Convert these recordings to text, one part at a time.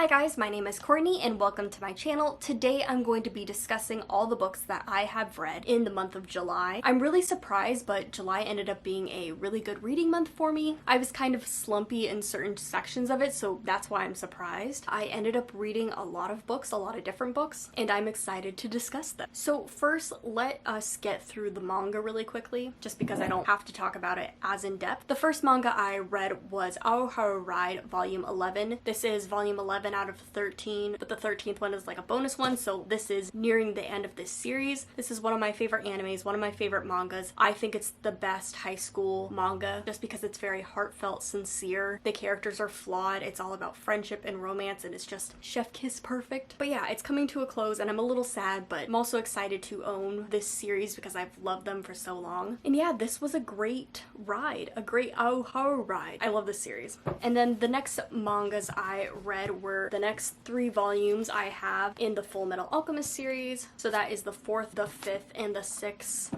Hi guys, my name is Courtney and welcome to my channel. Today I'm going to be discussing all the books that I have read in the month of July. I'm really surprised, but July ended up being a really good reading month for me. I was kind of slumpy in certain sections of it, so that's why I'm surprised. I ended up reading a lot of books, a lot of different books, and I'm excited to discuss them. So first, let us get through the manga really quickly, just because I don't have to talk about it as in depth. The first manga I read was Aoharu Ride Volume 11. This is Volume 11 out of 13, but the 13th one is like a bonus one, so this is nearing the end of this series. This is one of my favorite animes, one of my favorite mangas. I think it's the best high school manga just because it's very heartfelt, sincere. The characters are flawed. It's all about friendship and romance, and it's just chef kiss perfect. But yeah, it's coming to a close and I'm a little sad, but I'm also excited to own this series because I've loved them for so long. And yeah, this was a great ride, a great Aoharu ride. I love this series. And then the next mangas I read were the next 3 volumes I have in the Full Metal Alchemist series. So that is the 4th, the 5th, and the 6th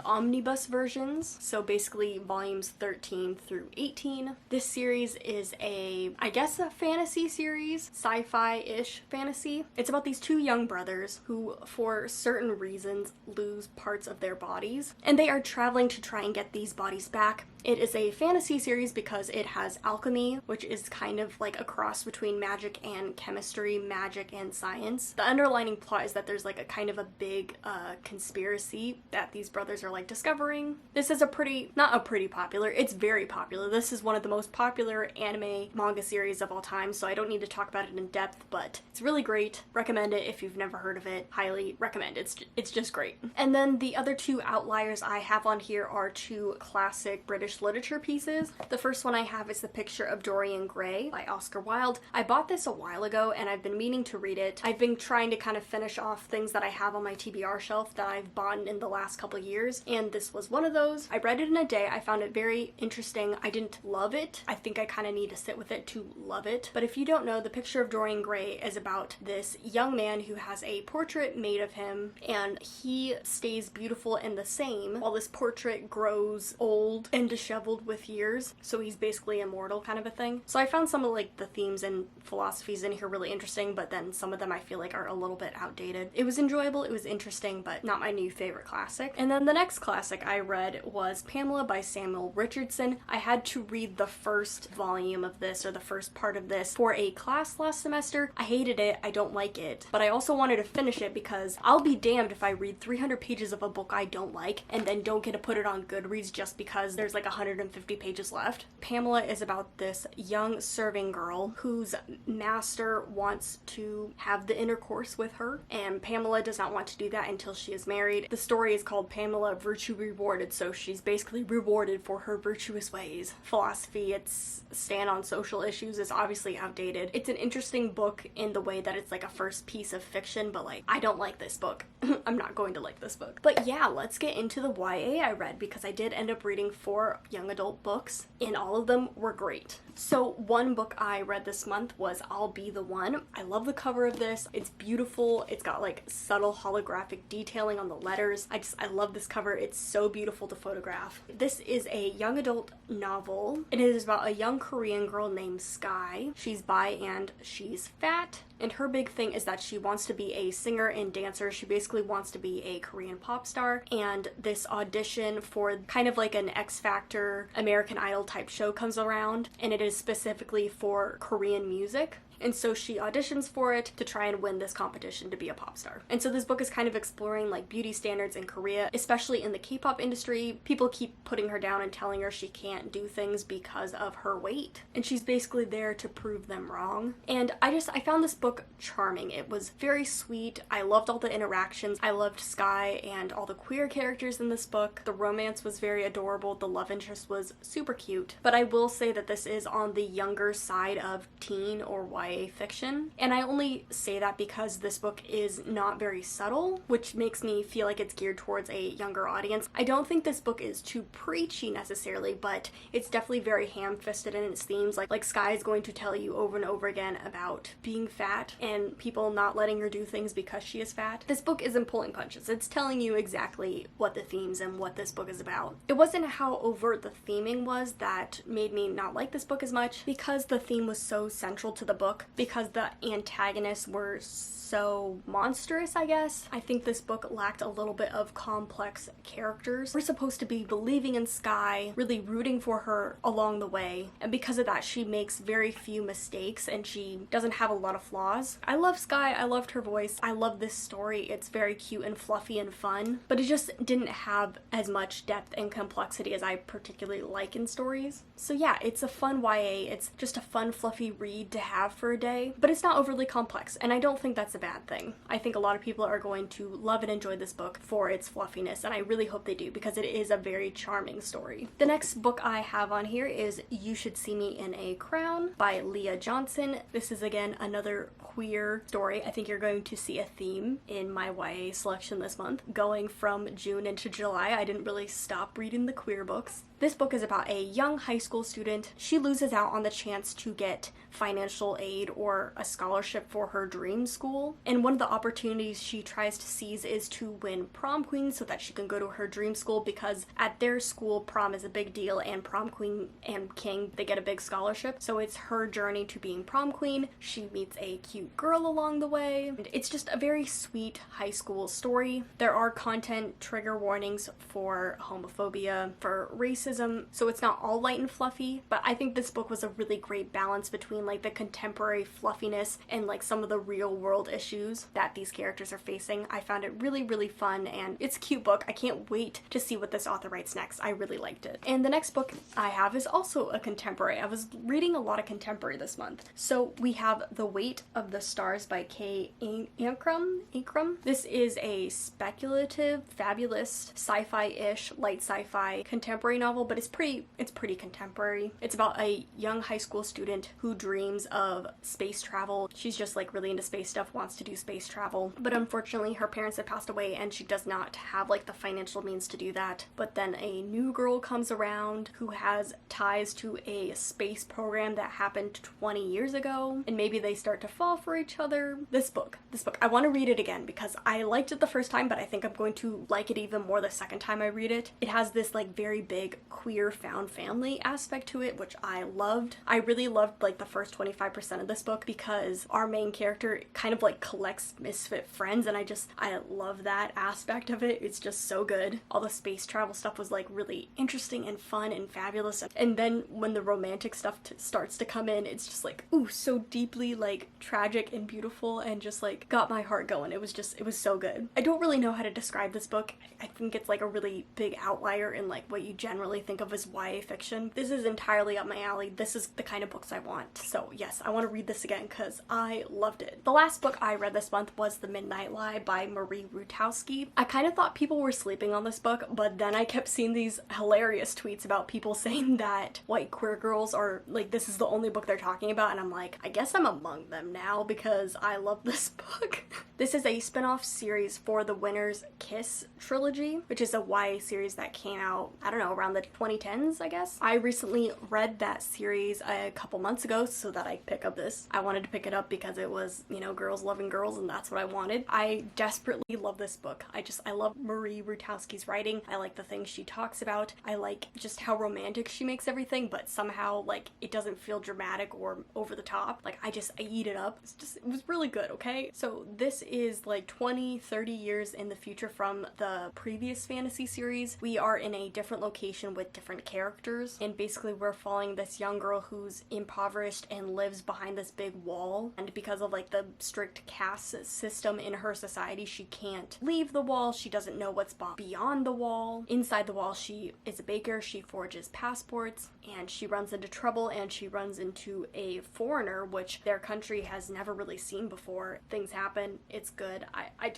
omnibus versions. So basically volumes 13 through 18. This series is I guess a fantasy series, sci-fi-ish fantasy. It's about these 2 young brothers who, for certain reasons, lose parts of their bodies, and they are traveling to try and get these bodies back. It is a fantasy series because it has alchemy, which is kind of like a cross between magic and chemistry, magic and science. The underlining plot is that there's like a kind of a big conspiracy that these brothers are like discovering. This is it's very popular. This is one of the most popular anime manga series of all time, so I don't need to talk about it in depth, but it's really great. Recommend it if you've never heard of it. Highly recommend. It's just great. And then the other 2 outliers I have on here are 2 classic British literature pieces. The first one I have is The Picture of Dorian Gray by Oscar Wilde. I bought this a while ago and I've been meaning to read it. I've been trying to kind of finish off things that I have on my TBR shelf that I've bought in the last couple years, and this was one of those. I read it in a day. I found it very interesting. I didn't love it. I think I kind of need to sit with it to love it. But if you don't know, The Picture of Dorian Gray is about this young man who has a portrait made of him, and he stays beautiful and the same while this portrait grows old and disheveled with years, so he's basically immortal kind of a thing. So I found some of like the themes and philosophies in here really interesting, but then some of them I feel like are a little bit outdated. It was enjoyable, it was interesting, but not my new favorite classic. And then the next classic I read was Pamela by Samuel Richardson. I had to read the first volume of this, or the first part of this, for a class last semester. I hated it, I don't like it, but I also wanted to finish it because I'll be damned if I read 300 pages of a book I don't like and then don't get to put it on Goodreads just because there's like 150 pages left. Pamela is about this young serving girl whose master wants to have the intercourse with her, and Pamela does not want to do that until she is married. The story is called Pamela Virtue Rewarded, so she's basically rewarded for her virtuous ways. Philosophy, its stand on social issues is obviously outdated. It's an interesting book in the way that it's like a first piece of fiction, but like, I don't like this book. I'm not going to like this book. But yeah, let's get into the YA I read, because I did end up reading 4 young adult books, and all of them were great. So one book I read this month was I'll Be the One. I love the cover of this. It's beautiful. It's got like subtle holographic detailing on the letters. I love this cover. It's so beautiful to photograph. This is a young adult novel, and it is about a young Korean girl named Sky. She's bi and she's fat, and her big thing is that she wants to be a singer and dancer. She basically wants to be a Korean pop star, and this audition for kind of like an X Factor, American Idol type show comes around, and it is specifically for Korean music. And so she auditions for it to try and win this competition to be a pop star. And so this book is kind of exploring like beauty standards in Korea, especially in the K-pop industry. People keep putting her down and telling her she can't do things because of her weight, and she's basically there to prove them wrong. And I found this book charming. It was very sweet. I loved all the interactions. I loved Sky and all the queer characters in this book. The romance was very adorable. The love interest was super cute. But I will say that this is on the younger side of teen or YA fiction, and I only say that because this book is not very subtle, which makes me feel like it's geared towards a younger audience. I don't think this book is too preachy necessarily, but it's definitely very ham-fisted in its themes. Like Sky is going to tell you over and over again about being fat and people not letting her do things because she is fat. This book isn't pulling punches. It's telling you exactly what the themes and what this book is about. It wasn't how overt the theming was that made me not like this book as much, because the theme was so central to the book. book because the antagonists were so monstrous, I guess. I think this book lacked a little bit of complex characters. We're supposed to be believing in Sky, really rooting for her along the way, and because of that she makes very few mistakes and she doesn't have a lot of flaws. I love Sky, I loved her voice, I love this story. It's very cute and fluffy and fun, but it just didn't have as much depth and complexity as I particularly like in stories. So yeah, it's a fun YA, it's just a fun fluffy read to have for a day, but it's not overly complex, and I don't think that's a bad thing. I think a lot of people are going to love and enjoy this book for its fluffiness, and I really hope they do because it is a very charming story. The next book I have on here is You Should See Me in a Crown by Leah Johnson. This is again another queer story. I think you're going to see a theme in my YA selection this month. Going from June into July, I didn't really stop reading the queer books. This book is about a young high school student. She loses out on the chance to get financial aid or a scholarship for her dream school, and one of the opportunities she tries to seize is to win prom queen so that she can go to her dream school, because at their school prom is a big deal and prom queen and king, they get a big scholarship. So it's her journey to being prom queen. She meets a cute girl along the way, and it's just a very sweet high school story. There are content trigger warnings for homophobia, for racism, so it's not all light and fluffy, but I think this book was a really great balance between like the contemporary fluffiness and like some of the real world issues that these characters are facing. I found it really, really fun, and it's a cute book. I can't wait to see what this author writes next. I really liked it. And the next book I have is also a contemporary. I was reading a lot of contemporary this month. So we have The Weight of the Stars by Kay Ancrum. This is a speculative, fabulous, sci-fi-ish, light sci-fi contemporary novel, but it's pretty contemporary. It's about a young high school student who dreams of space travel. She's just like really into space stuff, wants to do space travel, but unfortunately her parents have passed away and she does not have like the financial means to do that. But then a new girl comes around who has ties to a space program that happened 20 years ago, and maybe they start to fall for each other. This book, I want to read it again because I liked it the first time, but I think I'm going to like it even more the second time I read it. It has this like very big queer found family aspect to it, which I loved. I really loved like the first 25% of this book because our main character kind of like collects misfit friends, and I love that aspect of it. It's just so good. All the space travel stuff was like really interesting and fun and fabulous, and then when the romantic stuff starts to come in, it's just like, ooh, so deeply like tragic and beautiful and just like got my heart going. It was so good. I don't really know how to describe this book. I think it's like a really big outlier in like what you generally think of as YA fiction. This is entirely up my alley. This is the kind of books I want. So yes, I want to read this again because I loved it. The last book I read this month was The Midnight Lie by Marie Rutowski. I kind of thought people were sleeping on this book, but then I kept seeing these hilarious tweets about people saying that white queer girls are like, this is the only book they're talking about, and I'm like, I guess I'm among them now because I love this book. This is a spin-off series for the Winner's Kiss trilogy, which is a YA series that came out, I don't know, around the 2010s, I guess. I recently read that series a couple months ago so that I pick up this. I wanted to pick it up because it was, you know, girls loving girls, and that's what I wanted. I desperately love this book. I love Marie Rutowski's writing. I like the things she talks about. I like just how romantic she makes everything, but somehow like it doesn't feel dramatic or over the top. Like I eat it up. It was really good, okay? So this is like 20-30 years in the future from the previous fantasy series. We are in a different location with different characters, and basically we're following this young girl who's impoverished and lives behind this big wall, and because of like the strict caste system in her society, she can't leave the wall. She doesn't know what's beyond the wall. Inside the wall, she is a baker. She forges passports, and she runs into trouble, and she runs into a foreigner, which their country has never really seen before. Things happen. It's good. I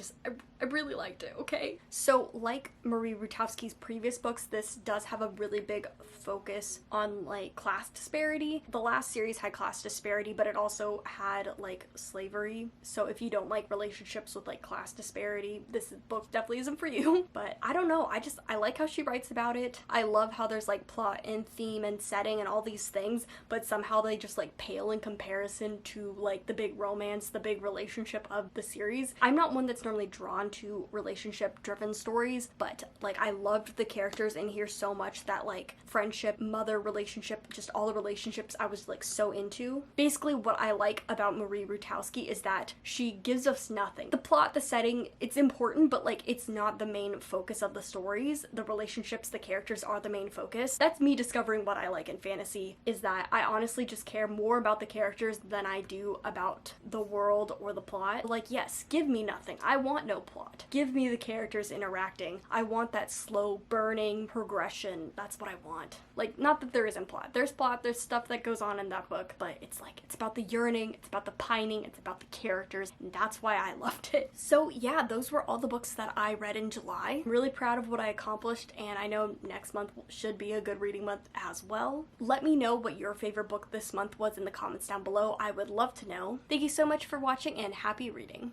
really liked it, okay? So like Marie Rutowski's previous books, this does have a really big focus on like class disparity. The last series had class disparity, but it also had like slavery. So if you don't like relationships with like class disparity, this book definitely isn't for you. But I don't know, I like how she writes about it. I love how there's like plot and theme and setting and all these things, but somehow they just like pale in comparison to like the big romance, the big relationship of the series. I'm not one that's normally drawn to relationship driven stories, but like I loved the characters in here so much that like friendship, mother relationship, just all the relationships I was like so into. Basically what I like about Marie Rutowski is that she gives us nothing. The plot, the setting, it's important, but like it's not the main focus of the stories. The relationships, the characters are the main focus. That's me discovering what I like in fantasy, is that I honestly just care more about the characters than I do about the world or the plot. Like, yes, give me nothing. I want no plot. Give me the characters interacting. I want that slow burning progression. That's what I want. Like, not that there isn't plot. There's plot, there's stuff that goes on in that book, but it's like, it's about the yearning, it's about the pining, it's about the characters, and that's why I loved it. So yeah, those were all the books that I read in July. I'm really proud of what I accomplished, and I know next month should be a good reading month as well. Let me know what your favorite book this month was in the comments down below. I would love to know. Thank you so much for watching, and happy reading.